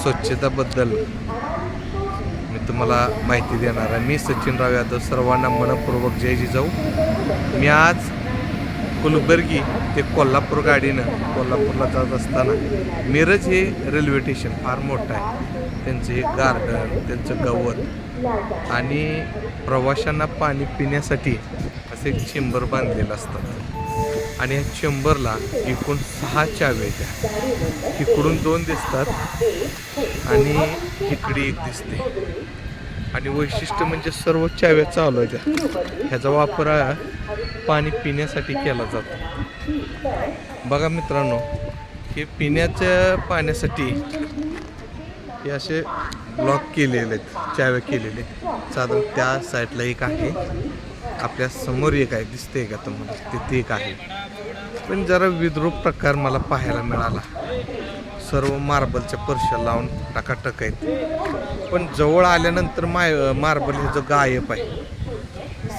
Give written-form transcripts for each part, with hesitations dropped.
स्वच्छताबद्दल मी तुम्हाला माहिती देणार आहे. मी सचिनराव यादव, सर्वांना मनपूर्वक जय जिजाऊ. मी आज कुलबर्गी ते कोल्हापूर गाडीनं कोल्हापूरला जात असताना मिरज हे रेल्वे स्टेशन फार मोठं आहे. त्यांचं हे गार्डन, त्यांचं गवत आणि प्रवाशांना पाणी पिण्यासाठी असे एक चेंबर बांधलेलं असतात आणि या चेंबरला एकूण 6 चाव्या आहेत. इकडून 2 दिसतात आणि इकडे 1 दिसते आणि वैशिष्ट्य म्हणजे सर्व चाव्या चालू आहेत. ह्याचा वापर पाणी पिण्यासाठी केला जातो. बघा मित्रांनो, हे पिण्याच्या पाण्यासाठी हे असे ब्लॉक केलेले आहेत, चाव्या केलेले. साधारण त्या साईडला एक आहे, आपल्या समोर एक आहे, दिसते का तुम्हाला, तिथे एक आहे. पण जरा विद्रूप प्रकार मला पाहायला मिळाला. सर्व मार्बलच्या परश्या लावून टकाटक आहेत, पण जवळ आल्यानंतर मार्बल हे जो गायब आहे,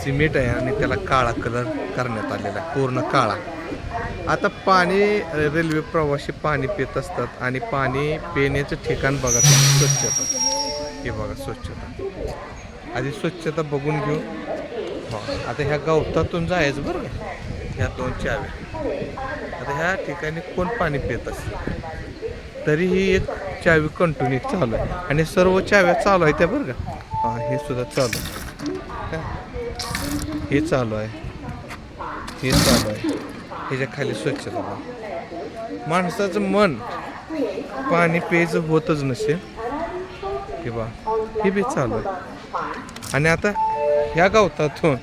सिमेंट आहे आणि त्याला काळा कलर करण्यात आलेला आहे, पूर्ण काळा. आता पाणी रेल्वे प्रवासी पाणी पित असतात आणि पाणी पिण्याचं ठिकाण बघा, स्वच्छता. हे बघा स्वच्छता, आधी स्वच्छता बघून घेऊ. आता ह्या गवतातून जायचं बरं का, ह्या 2 चाव्या. आता ह्या ठिकाणी कोण पाणी पित असतं, तरीही एक चावी कंटिन्यू चालू आहे आणि सर्व चाव्या चालू आहे त्या बरं का. हे सुद्धा चालू आहे, हे चालू आहे, हे चालू आहे. ह्याच्या खाली स्वच्छता. माणसाचं मन पाणी प्यायचं होतच नसेल. हे बा, हे बी चालू आहे आणि आता ह्या गवतातून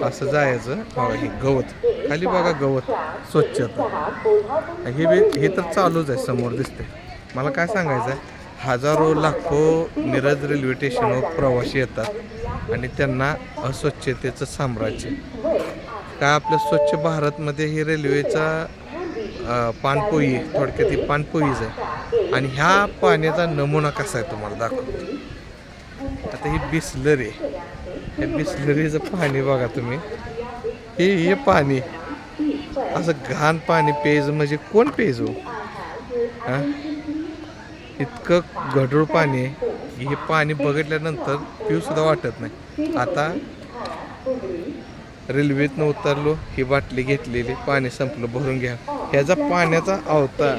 असं जायचं. बघा हे गवत, खाली बघा गवत, स्वच्छता. हे तर चालूच आहे, समोर दिसते. मला काय सांगायचं आहे, हजारो लाखो मिरज रेल्वे स्टेशनवर प्रवासी येतात आणि त्यांना अस्वच्छतेचं साम्राज्य. काय आपल्या स्वच्छ भारतमध्ये ही रेल्वेचा पाणपोई, थोडक्यात ही पाणपोईच आहे. आणि ह्या पाण्याचा नमुना कसा आहे तुम्हाला दाखवतो. आता ही बिसलरी, हे बिसलरीचं पाणी बघा तुम्ही. हे पाणी असं घाण पाणी प्यायचं म्हणजे कोण प्यायचं हां. इतकं गढूळ पाणी आहे, हे पाणी बघितल्यानंतर पिऊसुद्धा वाटत नाही. आता रेल्वेतनं उतरलो, ही बाटली घेतलेली, पाणी संपलं, भरून घ्या. ह्याचा पाण्याचा आवता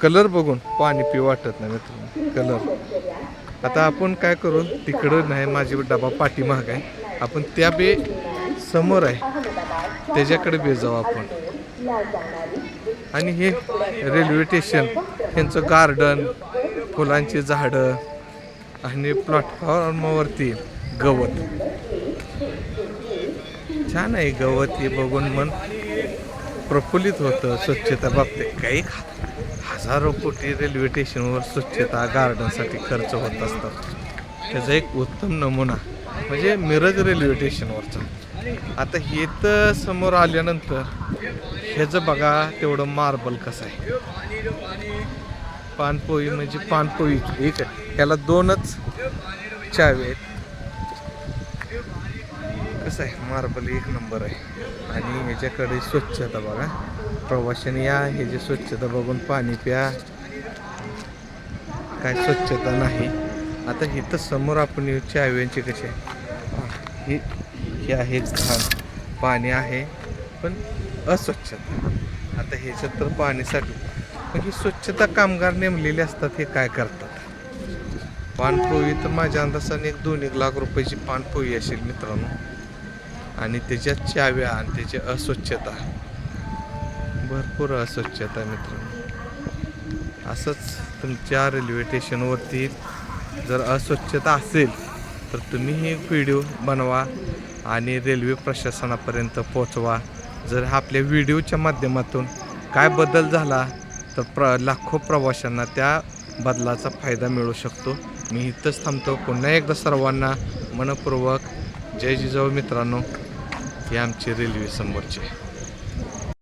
कलर बघून पाणी पिऊ वाटत नाही मित्रांनो, कलर. आता आपण काय करू, तिकडं नाही, माझी डबा पाठीमाग आहे, आपण त्या बे समोर आहे त्याच्याकडे बे जाऊ आपण. आणि हे रेल्वे स्टेशन, यांचं गार्डन, फुलांची झाडं आणि प्लॅटफॉर्मवरती गवत. छान आहे गवत, हे बघून मन प्रफुल्लित होतं. स्वच्छता बाबतीत काही हजारो कोटी रेल्वे स्टेशनवर स्वच्छता गार्डनसाठी खर्च होत असतात. त्याचा एक उत्तम नमुना म्हणजे मिरज रेल्वे स्टेशनवरचा. आता हे तर समोर आल्यानंतर ह्याचं बघा तेवढं मार्बल कसं आहे. पानपोई म्हणजे पानपोई एक आहे, ह्याला 2च चावे आहेत. कसं आहे, मार्बल 1 नंबर आहे. आणि ह्याच्याकडे स्वच्छता बघा, प्रवाशांनी या ह्याची स्वच्छता बघून पाणी प्या. काय स्वच्छता नाही. आता इथं समोर आपण चाव्यांची कशी आहे, हे आहे घाण पाणी आहे पण अस्वच्छता. आता ह्याच्यात तर पाणीसाठी पण ही स्वच्छता कामगार नेमलेले असतात. हे काय करतात, पाणपोई तर माझ्या अंदाजाने 2-1 लाख रुपयाची पाणपोई असेल मित्रांनो. आणि त्याच्या चाव्या आणि त्याची अस्वच्छता, भरपूर अस्वच्छता मित्रांनो. असंच तुमच्या रेल्वे स्टेशनवरती जर अस्वच्छता असेल तर तुम्ही ही व्हिडिओ बनवा आणि रेल्वे प्रशासनापर्यंत पोचवा. जर आपल्या व्हिडिओच्या माध्यमातून काय बदल झाला तर लाखो प्रवाशांना त्या बदलाचा फायदा मिळू शकतो. मी इथंच थांबतो. पुन्हा एकदा सर्वांना मनपूर्वक जय जिजाऊ मित्रांनो. ही आमची रेल्वे समोरची.